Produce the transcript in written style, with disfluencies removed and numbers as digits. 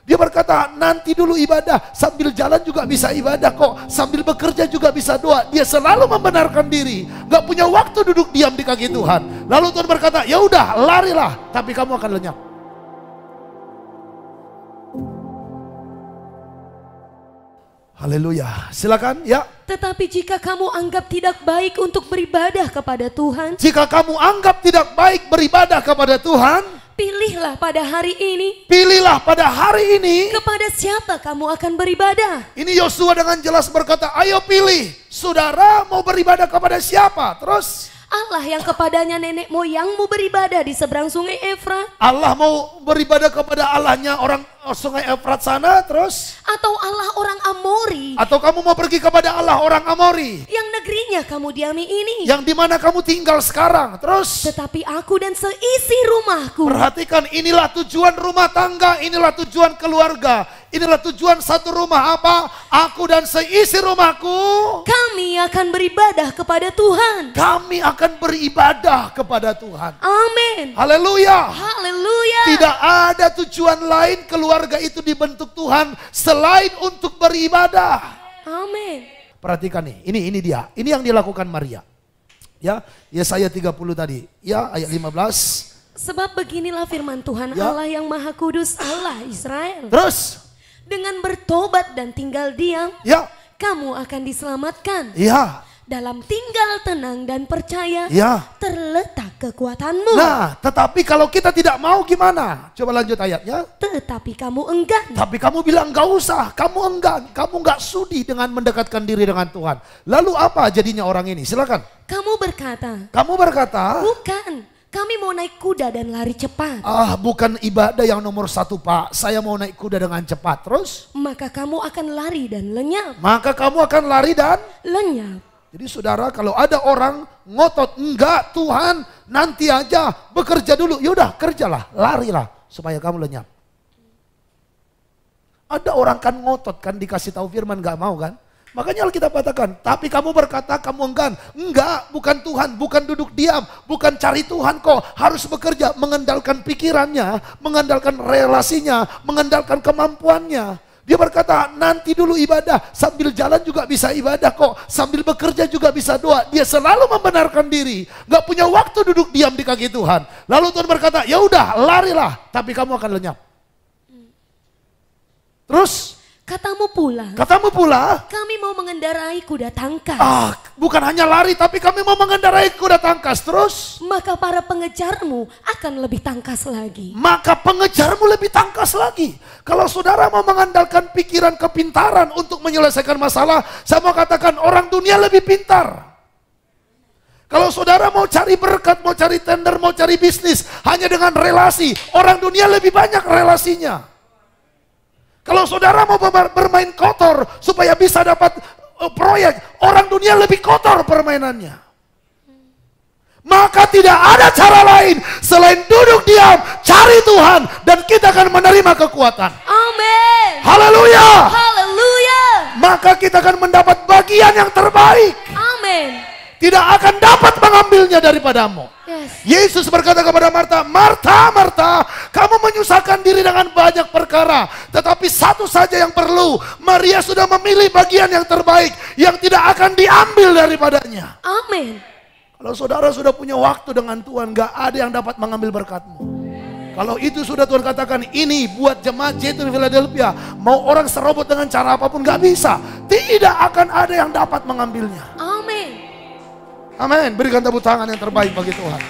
Dia berkata, nanti dulu ibadah, sambil jalan juga bisa ibadah kok, sambil bekerja juga bisa doa. Dia selalu membenarkan diri, gak punya waktu duduk diam di kaki Tuhan. Lalu Tuhan berkata, ya udah, larilah, tapi kamu akan lenyap. Haleluya, silakan ya. Tetapi jika kamu anggap tidak baik untuk beribadah kepada Tuhan, jika kamu anggap tidak baik beribadah kepada Tuhan, pilihlah pada hari ini. Pilihlah pada hari ini. Kepada siapa kamu akan beribadah? Ini Yosua dengan jelas berkata, ayo pilih. Saudara mau beribadah kepada siapa? Terus Allah yang kepadanya nenek moyangmu beribadah di seberang sungai Efrat. Allah mau beribadah kepada Allahnya orang sungai Efrat sana, terus? Atau Allah orang Amori. Atau kamu mau pergi kepada Allah orang Amori, yang negerinya kamu diami ini, yang dimana kamu tinggal sekarang, terus? Tetapi aku dan seisi rumahku. Perhatikan, inilah tujuan rumah tangga, inilah tujuan keluarga, inilah tujuan satu rumah apa? Aku dan seisi rumahku, kami akan beribadah kepada Tuhan. Kami akan beribadah kepada Tuhan. Amin. Haleluya. Haleluya. Tidak ada tujuan lain keluarga itu dibentuk Tuhan selain untuk beribadah. Amin. Perhatikan nih, ini dia. Ini yang dilakukan Maria. Ya, Yesaya 30 tadi. Ya, ayat 15. Sebab beginilah firman Tuhan Ya. Allah yang Maha Kudus, Allah Israel. Terus? Dengan bertobat dan tinggal diam, Ya. kamu akan diselamatkan. Ya. Dalam tinggal tenang dan percaya, Ya. terletak kekuatanmu. Nah, tetapi kalau kita tidak mau gimana? Coba lanjut ayatnya. Tetapi kamu enggan. Tapi kamu bilang gak usah, kamu enggan, kamu gak sudi dengan mendekatkan diri dengan Tuhan. Lalu apa jadinya orang ini? Silakan. Kamu berkata, bukan, kami mau naik kuda dan lari cepat. Bukan ibadah yang nomor satu Pak, saya mau naik kuda dengan cepat. Terus? Maka kamu akan lari dan lenyap. Maka kamu akan lari dan lenyap. Jadi saudara, kalau ada orang ngotot, enggak Tuhan nanti aja bekerja dulu. Yaudah kerjalah, larilah supaya kamu lenyap. Ada orang kan ngotot kan, dikasih tahu firman enggak mau kan. Makanya Alkitab katakan, tapi kamu berkata kamu enggan. Enggak, bukan Tuhan, bukan duduk diam, bukan cari Tuhan kok. Harus bekerja, mengandalkan pikirannya, mengandalkan relasinya, mengandalkan kemampuannya. Dia berkata, nanti dulu ibadah, sambil jalan juga bisa ibadah kok, sambil bekerja juga bisa doa. Dia selalu membenarkan diri, gak punya waktu duduk diam di kaki Tuhan. Lalu Tuhan berkata, ya udah, larilah, tapi kamu akan lenyap. Terus? Katamu pula, kami mau mengendarai kuda tangkas. Bukan hanya lari, tapi kami mau mengendarai kuda tangkas. Terus? Maka para pengejarmu akan lebih tangkas lagi. Kalau saudara mau mengandalkan pikiran kepintaran untuk menyelesaikan masalah, saya mau katakan orang dunia lebih pintar. Kalau saudara mau cari berkat, mau cari tender, mau cari bisnis hanya dengan relasi, orang dunia lebih banyak relasinya. Kalau saudara mau bermain kotor supaya bisa dapat proyek, orang dunia lebih kotor permainannya. Maka tidak ada cara lain selain duduk diam, cari Tuhan, dan kita akan menerima kekuatan. Amin. Haleluya. Haleluya. Maka kita akan mendapat bagian yang terbaik. Amin. Tidak akan dapat mengambilnya daripadamu. Yes. Yesus berkata kepada Marta, Marta, Marta, kamu menyusahkan diri dengan banyak perkara, tetapi satu saja yang perlu. Maria sudah memilih bagian yang terbaik, yang tidak akan diambil daripadanya. Amin. Kalau saudara sudah punya waktu dengan Tuhan, gak ada yang dapat mengambil berkatmu. Kalau itu sudah Tuhan katakan, ini buat jemaat Zaitun Philadelphia, mau orang serobot dengan cara apapun gak bisa. Tidak akan ada yang dapat mengambilnya. Amin. Amin. Berikan tepuk tangan yang terbaik bagi Tuhan.